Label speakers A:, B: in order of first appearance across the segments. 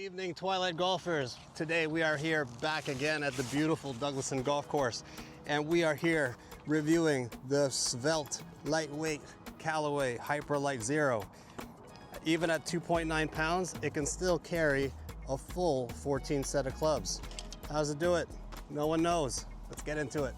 A: evening, Twilight golfers. Today we are here back again at the beautiful Douglaston Golf Course, and we are here reviewing the svelte, lightweight Callaway Hyperlite Zero. Even at 2.9 pounds, it can still carry a full 14 set of clubs. How does it do it? No one knows. Let's get into it.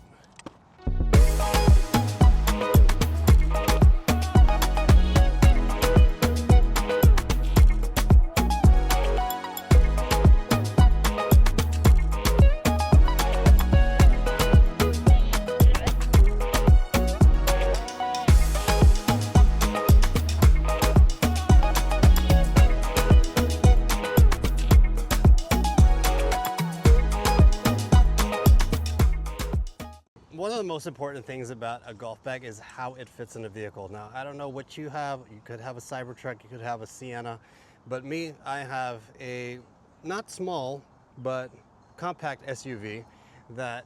A: One of the most important things about a golf bag is how it fits in a vehicle. Now, I don't know what you have. You could have a Cybertruck, you could have a Sienna, but me, I have a not small, but compact SUV that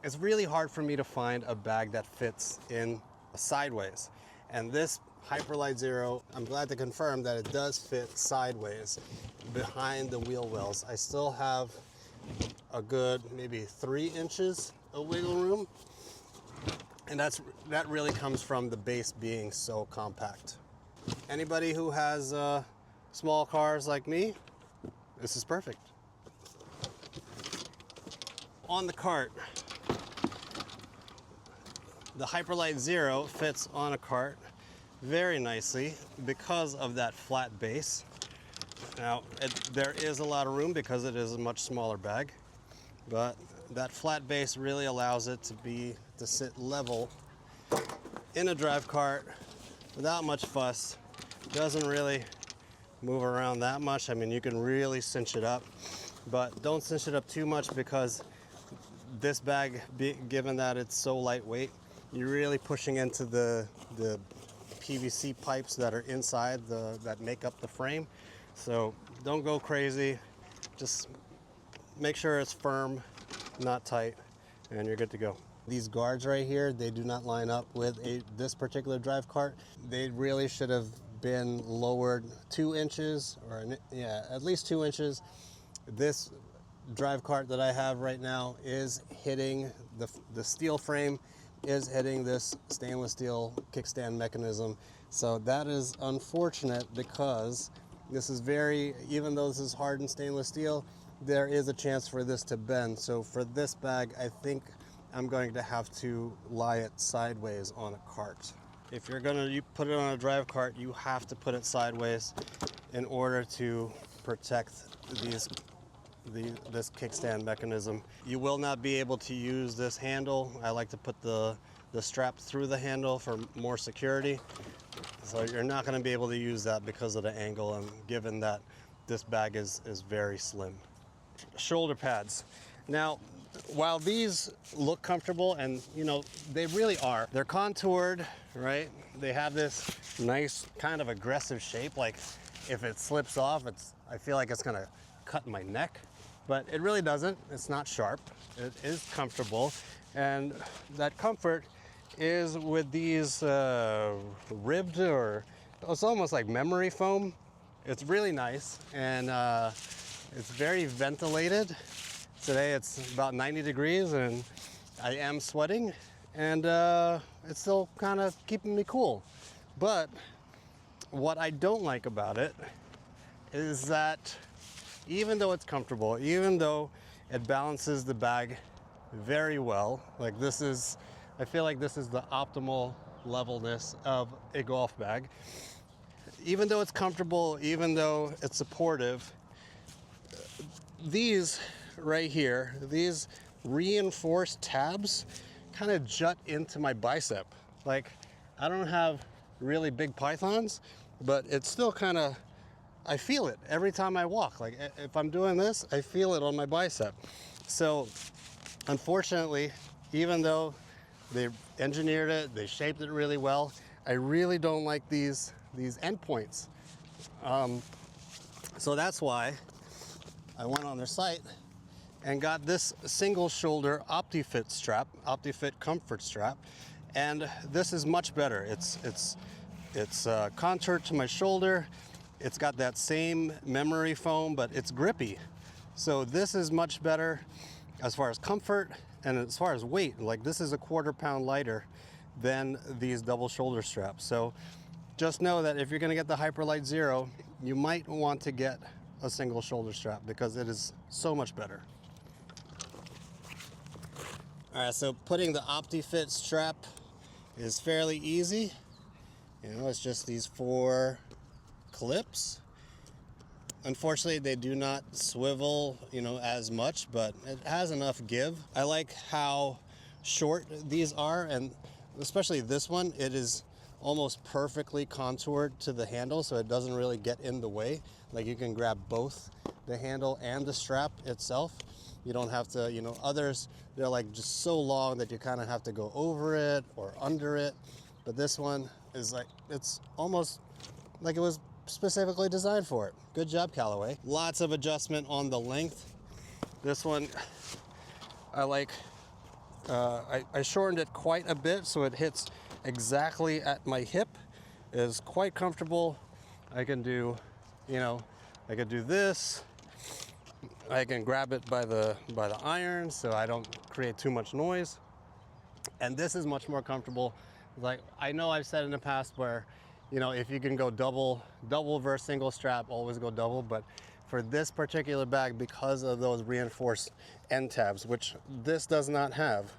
A: it's really hard for me to find a bag that fits in sideways. And this Hyperlite Zero, I'm glad to confirm that it does fit sideways behind the wheel wells. I still have a good maybe 3 inches of wiggle room, and that really comes from the base being so compact. Anybody who has small cars like me, this is perfect. On the cart, the Hyperlite Zero fits on a cart very nicely because of that flat base. Now, there is a lot of room because it is a much smaller bag, but that flat base really allows it to sit level in a drive cart without much fuss. Doesn't really move around that much. I mean, you can really cinch it up, but don't cinch it up too much because this bag, given that it's so lightweight, you're really pushing into the PVC pipes that are inside that make up the frame. So don't go crazy. Just make sure it's firm, not tight, and you're good to go. These guards right here, they do not line up with this particular drive cart. They really should have been lowered 2 inches, or at least 2 inches. This drive cart that I have right now is hitting the steel frame, is hitting this stainless steel kickstand mechanism. So that is unfortunate because this is even though this is hardened stainless steel, there is a chance for this to bend. So for this bag, I think I'm going to have to lie it sideways on a cart. If you're gonna put it on a drive cart, you have to put it sideways in order to protect this kickstand mechanism. You will not be able to use this handle. I like to put the strap through the handle for more security. So you're not gonna be able to use that because of the angle, and given that this bag is very slim. Shoulder pads. Now, while these look comfortable, and they really are, they're contoured, right? They have this nice kind of aggressive shape. Like if it slips off, I feel like it's gonna cut my neck, but it really doesn't. It's not sharp. It is comfortable, and that comfort is with these ribbed, or it's almost like memory foam. It's really nice, and it's very ventilated. Today it's about 90 degrees and I am sweating, and it's still kind of keeping me cool. But what I don't like about it is that even though it's comfortable, even though it balances the bag very well, I feel like this is the optimal levelness of a golf bag. Even though it's comfortable, even though it's supportive, these right here, these reinforced tabs kind of jut into my bicep. Like, I don't have really big pythons, but it's still I feel it every time I walk. Like if I'm doing this, I feel it on my bicep. So unfortunately, even though they engineered it, they shaped it really well, I really don't like these endpoints. So that's why I went on their site and got this single shoulder OptiFit comfort strap, and this is much better. It's contoured to my shoulder. It's got that same memory foam, but it's grippy. So this is much better as far as comfort and as far as weight. Like, this is a 1/4 pound lighter than these double shoulder straps. So just know that if you're gonna get the Hyperlite Zero, you might want to get a single shoulder strap because it is so much better. All right, so putting the OptiFit strap is fairly easy. You know, it's just these 4 clips. Unfortunately, they do not swivel, you know, as much, but it has enough give. I like how short these are, and especially this one, it is almost perfectly contoured to the handle, so it doesn't really get in the way. Like, you can grab both the handle and the strap itself. You don't have to, you know, others, they're like just so long that you kind of have to go over it or under it. But this one is like, it's almost like it was specifically designed for it. Good job, Callaway. Lots of adjustment on the length. This one, I like, I shortened it quite a bit so it hits exactly at my hip. It is quite comfortable. I can do, you know, I can do this. I can grab it by the iron so I don't create too much noise. And this is much more comfortable. Like, I know I've said in the past where, you know, if you can go double versus single strap, always go double. But for this particular bag, because of those reinforced end tabs, which this does not have,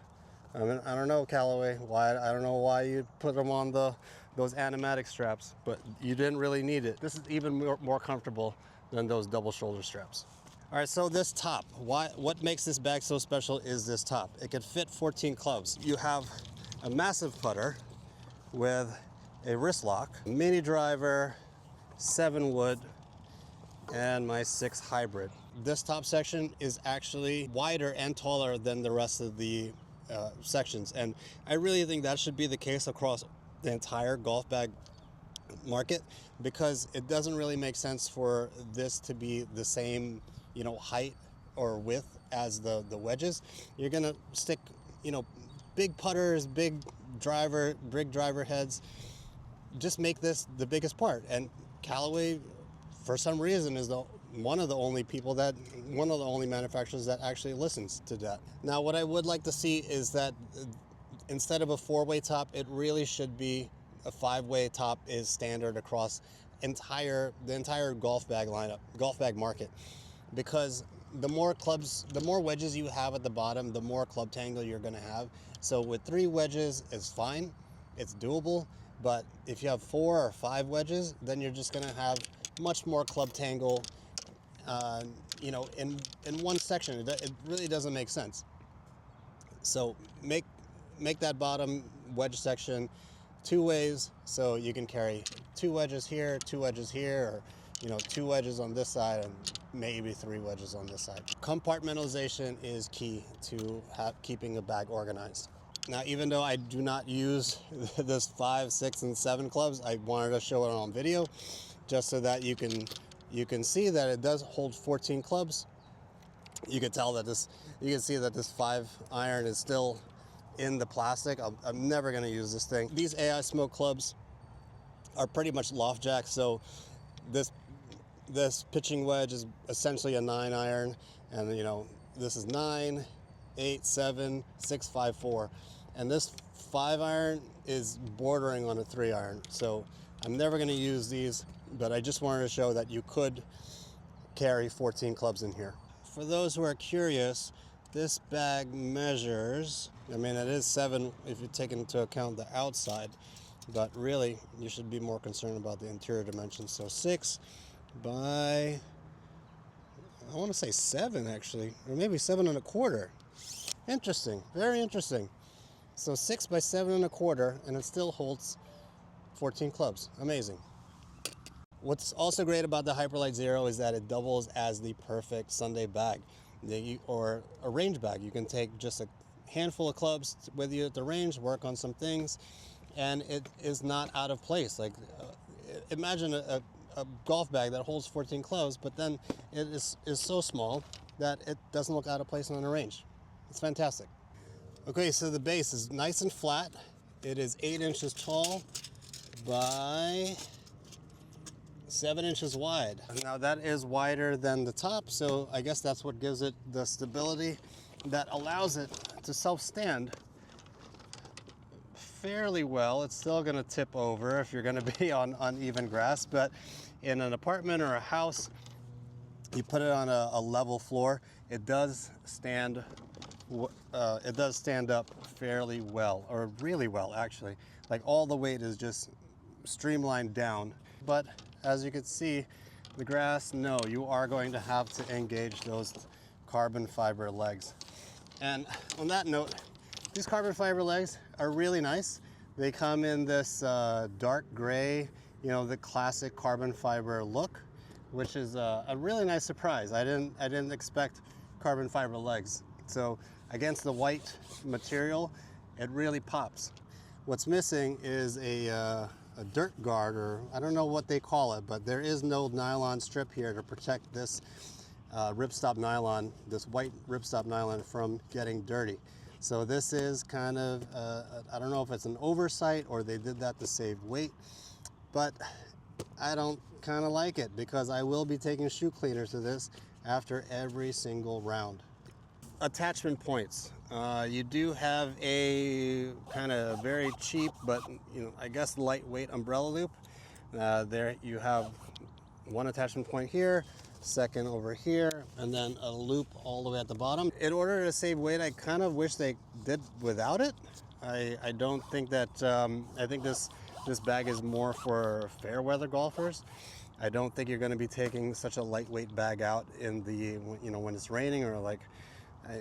A: I mean, I don't know, Callaway, why, I don't know why you put them on those animatic straps, but you didn't really need it. This is even more comfortable than those double shoulder straps. All right, so this top, what makes this bag so special is this top. It can fit 14 clubs. You have a massive putter with a wrist lock, mini driver, 7 wood, and my 6 hybrid. This top section is actually wider and taller than the rest of the sections, and I really think that should be the case across the entire golf bag market, because it doesn't really make sense for this to be the same, you know, height or width as the wedges. You're gonna stick, you know, big putters, big driver heads. Just make this the biggest part. And Callaway, for some reason, is one of the only manufacturers that actually listens to that. Now, what I would like to see is that instead of a 4-way top, it really should be a 5-way top is standard across the entire golf bag lineup, golf bag market. Because the more wedges you have at the bottom, the more club tangle you're gonna have. So with 3 wedges is fine, it's doable. But if you have 4 or 5 wedges, then you're just gonna have much more club tangle, you know, in one section. It really doesn't make sense. So make that bottom wedge section 2 ways, so you can carry 2 wedges here, 2 wedges here, or, you know, 2 wedges on this side and maybe 3 wedges on this side. Compartmentalization is key to keeping a bag organized. Now, even though I do not use this 5, 6, and 7 clubs, I wanted to show it on video just so that you can see that it does hold 14 clubs. You can see that this 5 iron is still in the plastic. I'm never gonna use this thing. These AI Smoke clubs are pretty much loft jacks, so this pitching wedge is essentially a 9 iron, and you know, this is 9, 8, 7, 6, 5, 4. And this 5 iron is bordering on a 3 iron. So I'm never gonna use these, but I just wanted to show that you could carry 14 clubs in here. For those who are curious, this bag measures, I mean, it is 7 if you take into account the outside, but really you should be more concerned about the interior dimensions. So 6 by, I want to say 7 actually, or maybe 7 1/4. Interesting, very interesting. So 6 by 7 1/4, and it still holds 14 clubs. Amazing. What's also great about the Hyperlite Zero is that it doubles as the perfect Sunday bag, or a range bag. You can take just a handful of clubs with you at the range, work on some things, and it is not out of place. Like, imagine a golf bag that holds 14 clubs, but then it is so small that it doesn't look out of place on a range. It's fantastic. Okay, so the base is nice and flat. It is 8 inches tall by 7 inches wide. Now that is wider than the top, so I guess that's what gives it the stability that allows it to self-stand fairly well. It's still going to tip over if you're going to be on uneven grass, but in an apartment or a house, you put it on a level floor, it does stand up fairly well, or really well actually. Like all the weight is just streamlined down. But as you can see, the grass, no, you are going to have to engage those carbon fiber legs. And on that note, these carbon fiber legs are really nice. They come in this dark gray, you know, the classic carbon fiber look, which is a really nice surprise. I didn't expect carbon fiber legs. So against the white material, it really pops. What's missing is a dirt guard, or I don't know what they call it, but there is no nylon strip here to protect this ripstop nylon, this white ripstop nylon, from getting dirty. So this is kind of, I don't know if it's an oversight or they did that to save weight, but I don't kind of like it because I will be taking shoe cleaners to this after every single round. Attachment points. You do have a kind of very cheap, but you know, I guess lightweight umbrella loop. There you have one attachment point here, second over here, and then a loop all the way at the bottom. In order to save weight, I kind of wish they did without it. I don't think that, I think this bag is more for fair weather golfers. I don't think you're going to be taking such a lightweight bag out in the, you know, when it's raining or like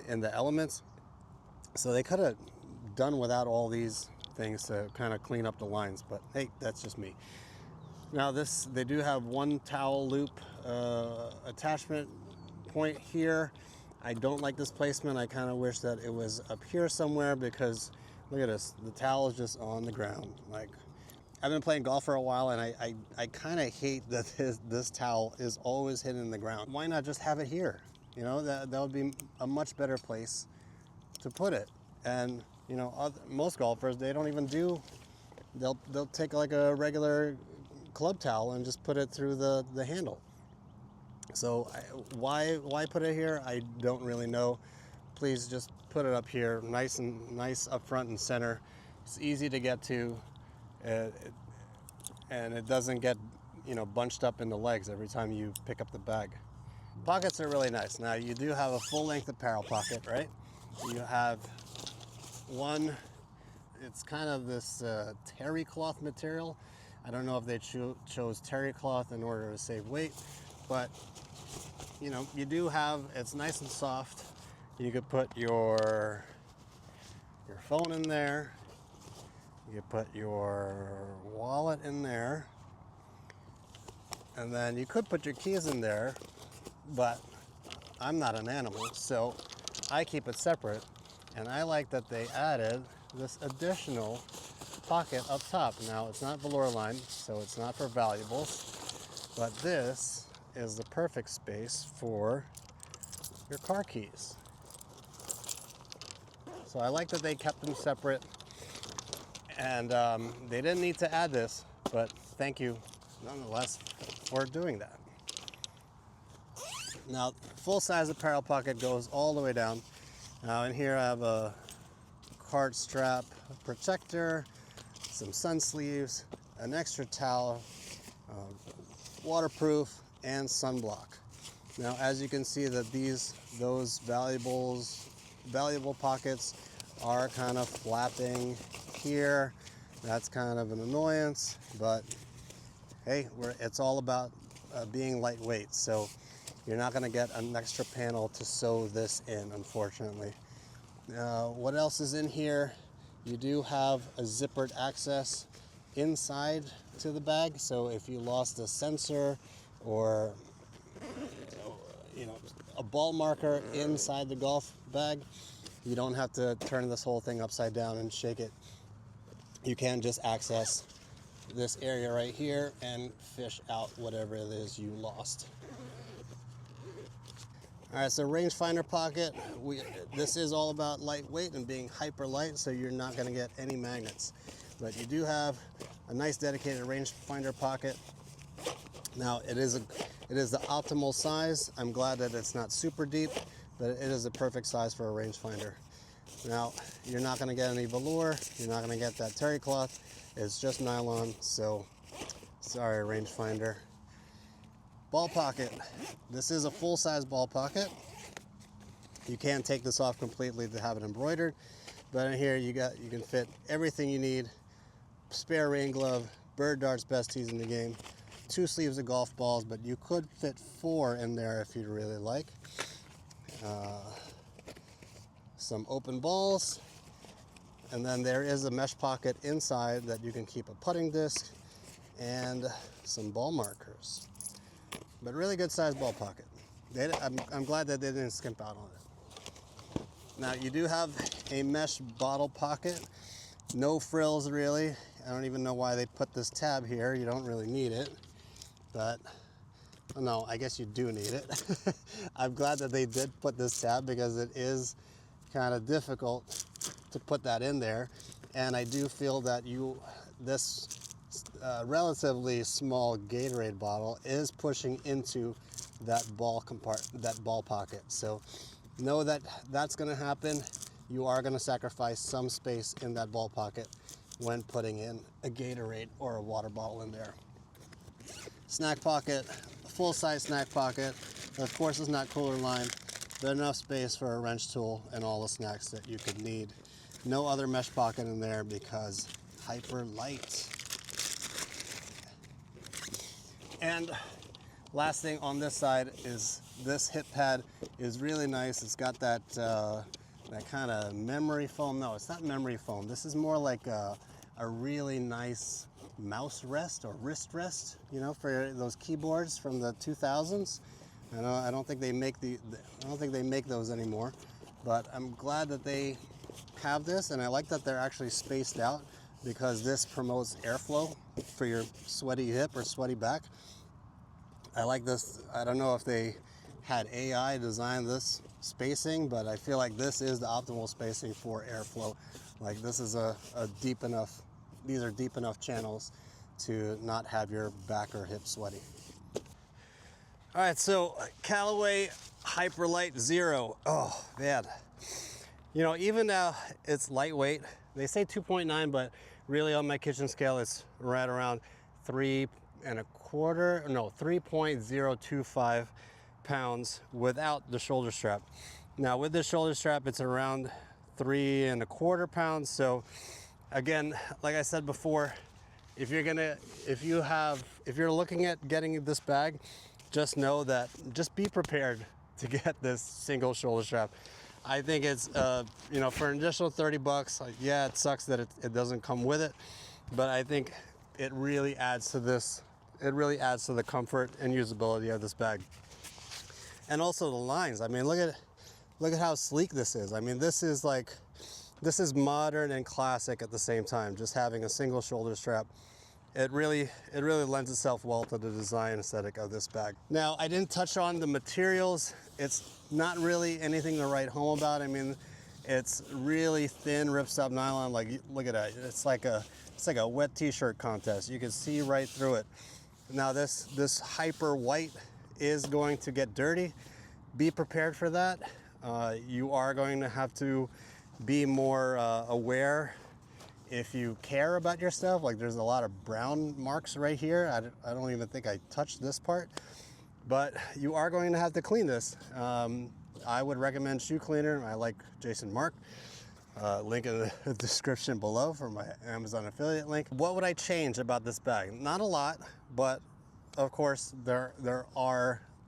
A: in the elements. So they could have done without all these things to kind of clean up the lines, but hey, that's just me. Now they do have one towel loop attachment point here. I don't like this placement. I kind of wish that it was up here somewhere because look at this, the towel is just on the ground. Like, I've been playing golf for a while and I kind of hate that this towel is always hidden in the ground. Why not just have it here? You know, that would be a much better place to put it. And you know, most golfers, they don't even do, they'll take like a regular club towel and just put it through the handle. So why put it here? I don't really know. Please just put it up here, nice up front and center. It's easy to get to, and it doesn't get, you know, bunched up in the legs every time you pick up the bag. Pockets are really nice. Now you do have a full-length apparel pocket, right? You have one, it's kind of this terry cloth material. I don't know if they chose terry cloth in order to save weight, but you know, you do have, it's nice and soft. You could put your phone in there. You could put your wallet in there. And then you could put your keys in there, but I'm not an animal, so I keep it separate. And I like that they added this additional pocket up top. Now, it's not velour lined, so it's not for valuables, but this is the perfect space for your car keys. So I like that they kept them separate, and they didn't need to add this, but thank you nonetheless for doing that. Now, full-size apparel pocket goes all the way down. Now in here I have a cart strap protector, some sun sleeves, an extra towel, waterproof, and sunblock. Now as you can see that those valuable pockets are kind of flapping here. That's kind of an annoyance, but hey, it's all about being lightweight, so you're not going to get an extra panel to sew this in, unfortunately. What else is in here? You do have a zippered access inside to the bag, so if you lost a sensor or you know, a ball marker inside the golf bag, you don't have to turn this whole thing upside down and shake it. You can just access this area right here and fish out whatever it is you lost. All right, so rangefinder pocket. This is all about lightweight and being hyper light, so you're not going to get any magnets. But you do have a nice dedicated rangefinder pocket. Now it is the optimal size. I'm glad that it's not super deep, but it is a perfect size for a rangefinder. Now you're not going to get any velour, you're not going to get that terry cloth. It's just nylon, so sorry rangefinder. Ball pocket. This is a full-size ball pocket. You can take this off completely to have it embroidered, but in here you can fit everything you need. Spare rain glove, bird darts, best tees in the game, 2 sleeves of golf balls, but you could fit 4 in there if you'd really like. Some open balls, and then there is a mesh pocket inside that you can keep a putting disc and some ball markers. But really good sized ball pocket. I'm glad that they didn't skimp out on it. Now you do have a mesh bottle pocket, no frills really. I don't even know why they put this tab here. You don't really need it, but no, I guess you do need it. I'm glad that they did put this tab because it is kind of difficult to put that in there, and I do feel that this relatively small Gatorade bottle is pushing into that ball pocket. So know that that's going to happen. You are going to sacrifice some space in that ball pocket when putting in a Gatorade or a water bottle in there. Snack pocket, full-size snack pocket. Of course, it's not cooler lined, but enough space for a wrench tool and all the snacks that you could need. No other mesh pocket in there because Hyperlite. And last thing on this side is this hip pad is really nice. It's got that kind of memory foam. No, it's not memory foam. This is more like a really nice mouse rest or wrist rest, you know, for those keyboards from the 2000s. I don't think they make those anymore, but I'm glad that they have this, and I like that they're actually spaced out because this promotes airflow for your sweaty hip or sweaty back. I like this. I don't know if they had AI design this spacing, but I feel like this is the optimal spacing for airflow. Like this is these are deep enough channels to not have your back or hip sweaty. All right, so Callaway Hyperlite Zero. Oh man, you know, even now it's lightweight. They say 2.9, but really on my kitchen scale it's right around 3.025 pounds without the shoulder strap. Now with the shoulder strap it's around 3.25 pounds. So again, like I said before, if you're looking at getting this bag, just know that, just be prepared to get this single shoulder strap. I think it's, you know, for an additional 30 bucks, like, yeah, it sucks that it doesn't come with it, but I think it really adds to this. It really adds to the comfort and usability of this bag. And also the lines. I mean, look at how sleek this is. I mean, this is modern and classic at the same time, just having a single shoulder strap. It really lends itself well to the design aesthetic of this bag. Now, I didn't touch on the materials. It's not really anything to write home about. I mean, it's really thin ripstop nylon. Like, look at that. It's like a wet t-shirt contest. You can see right through it. Now, this hyper white is going to get dirty. Be prepared for that. You are going to have to be more aware if you care about your stuff. Like there's a lot of brown marks right here. I don't even think I touched this part, but you are going to have to clean this. I would recommend shoe cleaner. I like Jason Mark. Link in the description below for my Amazon affiliate link. What would I change about this bag? Not a lot, but of course there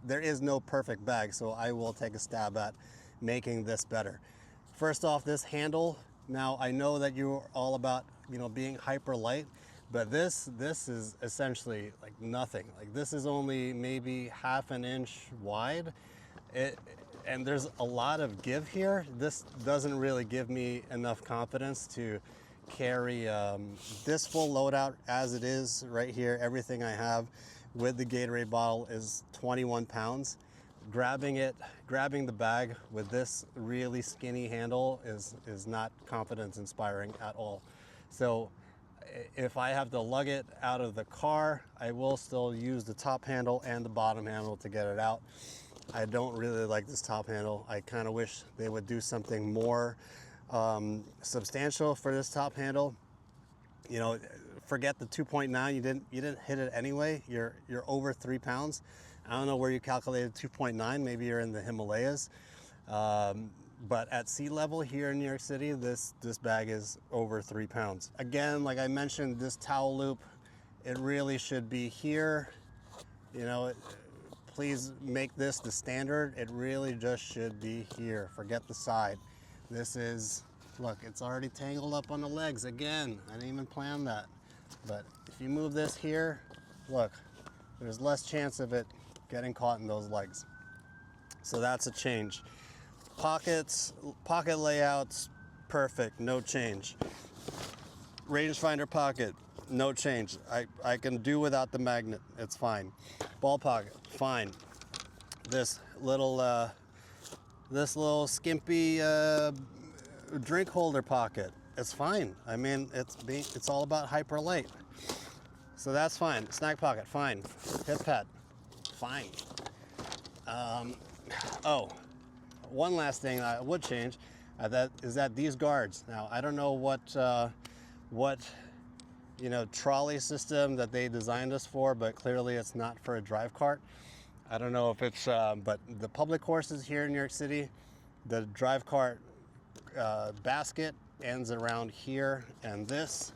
A: is no perfect bag, so I will take a stab at making this better. First off, this handle. Now I know that you're all about, you know, being hyper light, but this is essentially like nothing. Like this is only maybe ½ an inch wide. And there's a lot of give here. This doesn't really give me enough confidence to carry this full loadout as it is right here. Everything I have with the Gatorade bottle is 21 pounds. Grabbing the bag with this really skinny handle is not confidence inspiring at all. So If I have to lug it out of the car, I will still use the top handle and the bottom handle to get it out. I don't really like this top handle. I kind of wish they would do something more substantial for this top handle. You know, forget the 2.9. You didn't hit it anyway. You're over 3 pounds. I don't know where you calculated 2.9. Maybe you're in the Himalayas. But at sea level here in New York City, this bag is over 3 pounds. Again, like I mentioned, this towel loop, it really should be here. You know, please make this the standard. It really just should be here. Forget the side. This is, look, it's already tangled up on the legs. Again, I didn't even plan that. But if you move this here, look, there's less chance of it getting caught in those legs. So that's a change. Pockets, pocket layouts, perfect, no change. Rangefinder pocket, no change. I can do without the magnet, it's fine. Ball pocket, fine. This little skimpy drink holder pocket, it's fine. I mean, it's all about Hyperlite. So that's fine. Snack pocket, fine. Hip pad, fine. Oh, one last thing I would change is that these guards. Now, I don't know what trolley system that they designed us for, but clearly it's not for a drive cart. I don't know if it's, but the public courses here in New York City, the drive cart basket ends around here, and this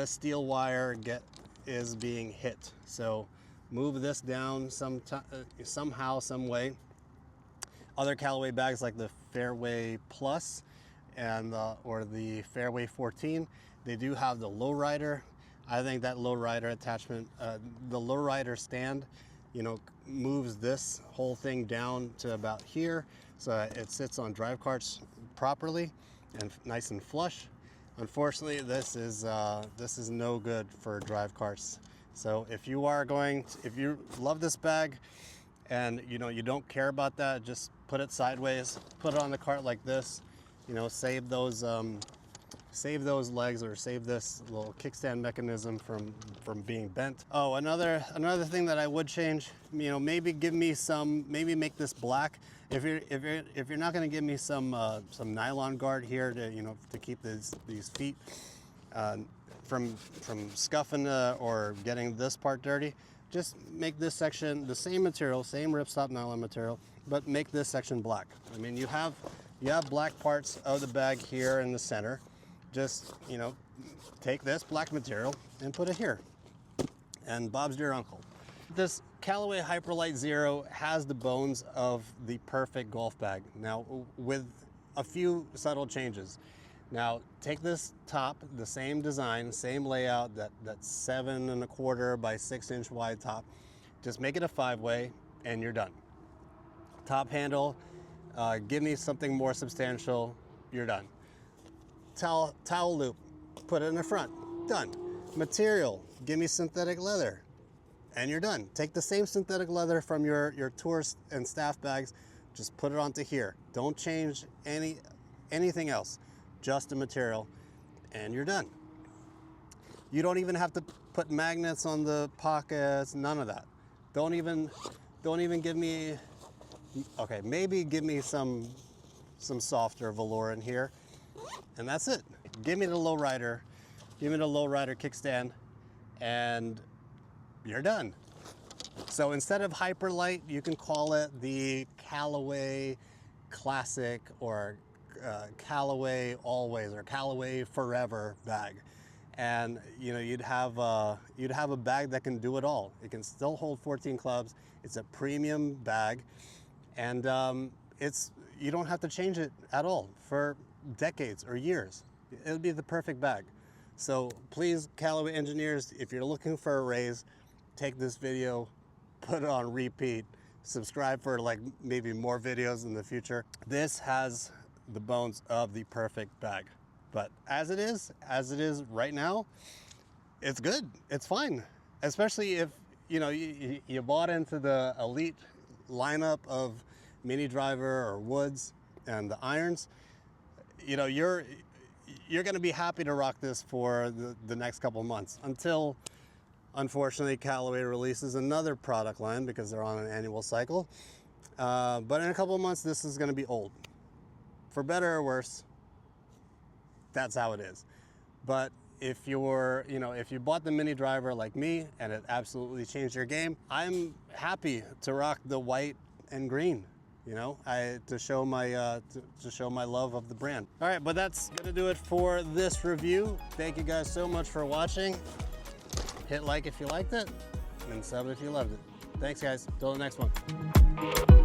A: steel wire is being hit. So move this down somehow, some way. Other Callaway bags like the Fairway Plus and or the Fairway 14, they do have the lowrider. I think that lowrider attachment, the lowrider stand, you know, moves this whole thing down to about here, so it sits on drive carts properly and nice and flush. Unfortunately, this is no good for drive carts. So if you love this bag and you don't care about that, just put it sideways, put it on the cart like this, save those legs, or save this little kickstand mechanism from being bent. Oh, another thing that I would change, maybe make this black. If you're not going to give me some nylon guard here to keep these feet from scuffing or getting this part dirty, just make this section the same material, same ripstop nylon material, but make this section black. I mean, you have black parts of the bag here in the center. Just, take this black material and put it here. And Bob's your uncle. This Callaway Hyperlite Zero has the bones of the perfect golf bag. Now, with a few subtle changes. Now, take this top, the same design, same layout, that 7¼ by 6" wide top. Just make it a 5-way and you're done. Top handle, give me something more substantial, you're done. Towel loop, put it in the front, done. Material, give me synthetic leather, and you're done. Take the same synthetic leather from your tourist and staff bags, just put it onto here. Don't change anything else, just the material, and you're done. You don't even have to put magnets on the pockets, none of that. Don't even give me, okay, maybe give me some softer velour in here, and that's it. Give me the lowrider kickstand, and you're done. So instead of Hyperlite, you can call it the Callaway Classic, or Callaway Always, or Callaway Forever bag. And you'd have a bag that can do it all. It can still hold 14 clubs. It's a premium bag, and you don't have to change it at all for decades or years. It would be the perfect bag. So please, Callaway engineers, if you're looking for a raise, take this video, put it on repeat, subscribe for maybe more videos in the future. This has the bones of the perfect bag. But as it is right now, it's good, it's fine. Especially if you bought into the Elite lineup of Mini Driver or Woods and the irons. you're going to be happy to rock this for the next couple months until, unfortunately, Callaway releases another product line because they're on an annual cycle. But in a couple of months, this is going to be old. For better or worse, that's how it is. But if you're, if you bought the mini driver like me and it absolutely changed your game, I'm happy to rock the white and green. To show my love of the brand. All right, but that's gonna do it for this review. Thank you guys so much for watching. Hit like if you liked it, and sub if you loved it. Thanks, guys. Till the next one.